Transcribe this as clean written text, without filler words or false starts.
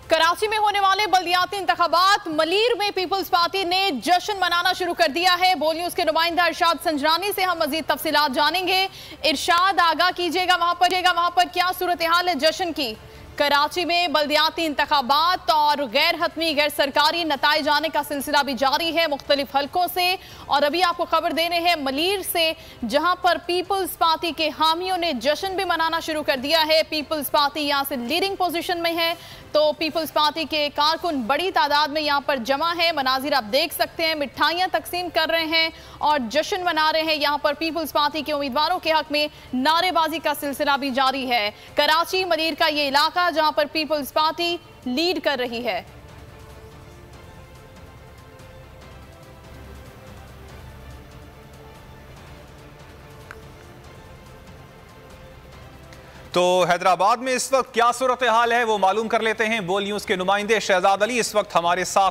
कराची में होने वाले बल्दियाती इंतखाबात, मलीर में पीपल्स पार्टी ने जश्न मनाना शुरू कर दिया है। बोल न्यूज के नुमाइंदा इरशाद संजरानी से हम मजीद तफसीलात जानेंगे। इरशाद, आगाह कीजिएगा, वहां पर क्या सूरत हाल है जश्न की? कराची में बल्दियाती इंतखाबात और गैर हतमी गैर सरकारी नताइज आने का सिलसिला भी जारी है मुख्तलिफ हलकों से। और अभी आपको खबर दे रहे हैं मलीर से, जहां पर पीपल्स पार्टी के हामियों ने जश्न भी मनाना शुरू कर दिया है। पीपल्स पार्टी यहां से लीडिंग पोजीशन में है, तो पीपल्स पार्टी के कारकुन बड़ी तादाद में यहां पर जमा है। मनाजिर आप देख सकते हैं, मिठाइयां तकसीम कर रहे हैं और जश्न मना रहे हैं। यहां पर पीपल्स पार्टी के उम्मीदवारों के हक में नारेबाजी का सिलसिला भी जारी है। कराची मलीर का ये इलाका जहां पर पीपल्स पार्टी लीड कर रही है। तो हैदराबाद में इस वक्त क्या सूरत हाल है वो मालूम कर लेते हैं। बोल न्यूज के नुमाइंदे शहजाद अली इस वक्त हमारे साथ